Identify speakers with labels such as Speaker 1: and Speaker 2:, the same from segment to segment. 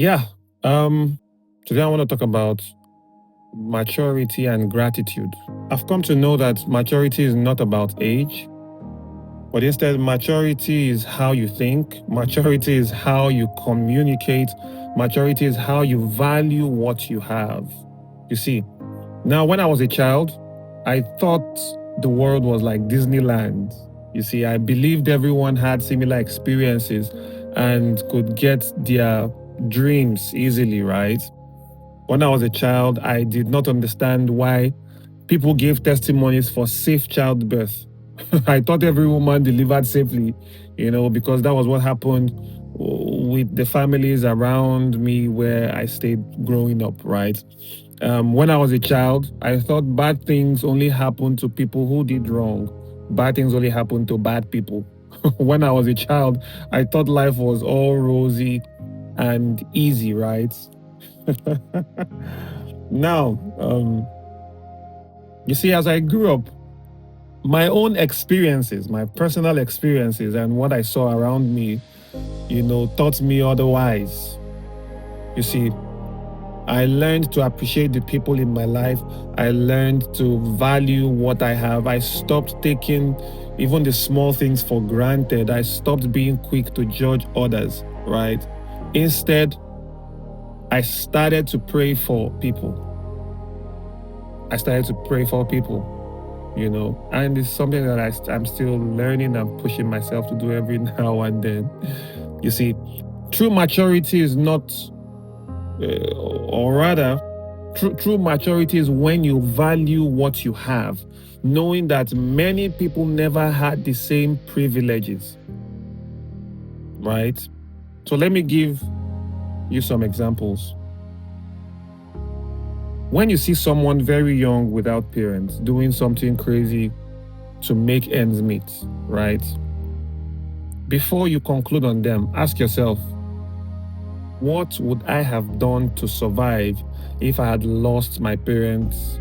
Speaker 1: Yeah. Um, Today I want to talk about maturity and gratitude. I've come to know that maturity is not about age, but instead, maturity is how you think, maturity is how you communicate, maturity is how you value what you have. You see, now when I was a child, I thought the world was like Disneyland. You see, I believed everyone had similar experiences and could get their dreams easily, right? When I was a child, I did not understand why people gave testimonies for safe childbirth. I thought every woman delivered safely, because that was what happened with the families around me where I stayed growing up, right? When I was a child, I thought bad things only happened to people who did wrong. Bad things only happened to bad people. When I was a child, I thought life was all rosy and easy, right? Now, you see, as I grew up, my own experiences, my personal experiences, and what I saw around me, taught me otherwise. You see, I learned to appreciate the people in my life. I learned to value what I have. I stopped taking even the small things for granted. I stopped being quick to judge others, right? Instead, I started to pray for people. I started to pray for people. And it's something that I'm still learning and pushing myself to do every now and then. You see, true maturity is not, or rather, true maturity is when you value what you have, knowing that many people never had the same privileges, right? So let me give you some examples. When you see someone very young without parents doing something crazy to make ends meet, right? Before you conclude on them, ask yourself, what would I have done to survive if I had lost my parents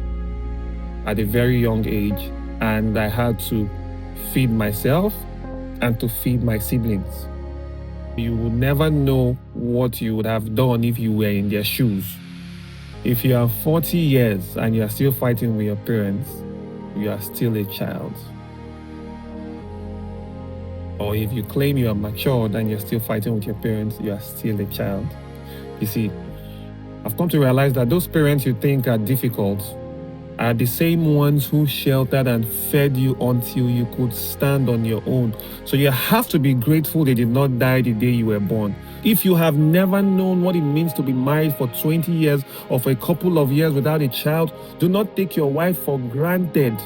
Speaker 1: at a very young age and I had to feed myself and to feed my siblings? You would never know what you would have done if you were in their shoes. If you are 40 years and you are still fighting with your parents, you are still a child. Or if you claim you are matured and you're still fighting with your parents, you are still a child. You see, I've come to realize that those parents you think are difficult are the same ones who sheltered and fed you until you could stand on your own. So you have to be grateful they did not die the day you were born. If you have never known what it means to be married for 20 years or for a couple of years without a child, do not take your wife for granted.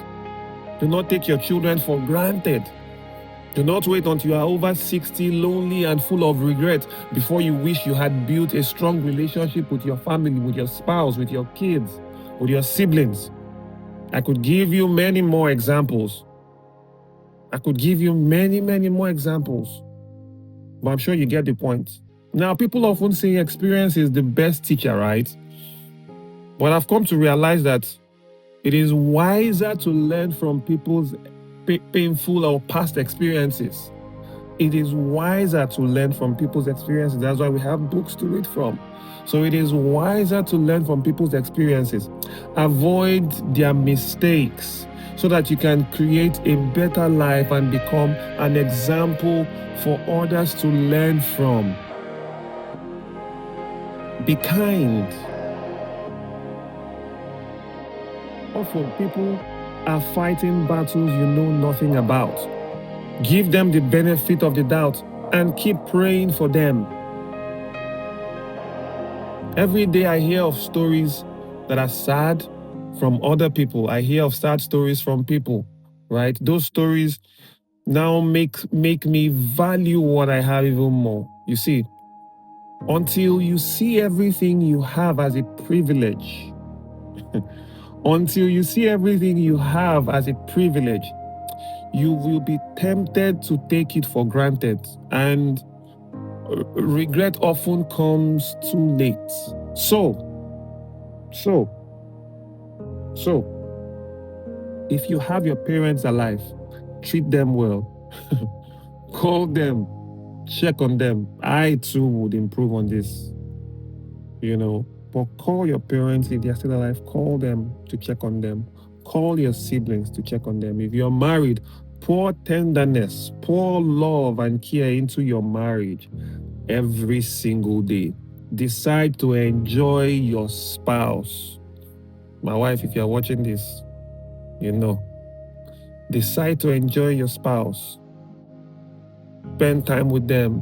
Speaker 1: Do not take your children for granted. Do not wait until you are over 60, lonely and full of regret before you wish you had built a strong relationship with your family, with your spouse, with your kids, with your siblings. I could give you many more examples. But I'm sure you get the point. Now, people often say experience is the best teacher, right? But I've come to realize that it is wiser to learn from people's painful or past experiences. It is wiser to learn from people's experiences. That's why we have books to read from. So it is wiser to learn from people's experiences. Avoid their mistakes so that you can create a better life and become an example for others to learn from. Be kind. Often people are fighting battles you know nothing about. Give them the benefit of the doubt and keep praying for them. Every day I hear of stories that are sad from other people. I hear of sad stories from people, right? Those stories now make me value what I have even more. You see, until you see everything you have as a privilege, until you see everything you have as a privilege, you will be tempted to take it for granted, and regret often comes too late. So, if you have your parents alive, treat them well. Call them, check on them. I too would improve on this. But call your parents if they're still alive. Call them to check on them. Call your siblings to check on them. If you're married, pour tenderness, pour love and care into your marriage every single day. Decide to enjoy your spouse. My wife, if you're watching this, decide to enjoy your spouse. Spend time with them.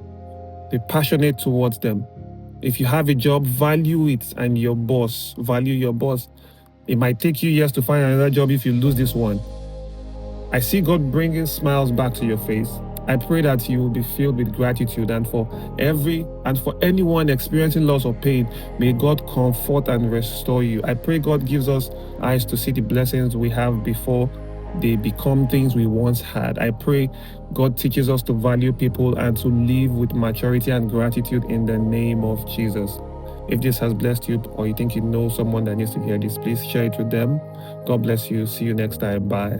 Speaker 1: Be passionate towards them. If you have a job, value it, and value your boss. It might take you years to find another job if you lose this one. I see God bringing smiles back to your face. I pray that you will be filled with gratitude, and for anyone experiencing loss or pain, may God comfort and restore you. I pray God gives us eyes to see the blessings we have before they become things we once had. I pray God teaches us to value people and to live with maturity and gratitude in the name of Jesus. If this has blessed you, or you think you know someone that needs to hear this, please share it with them. God bless you. See you next time. Bye.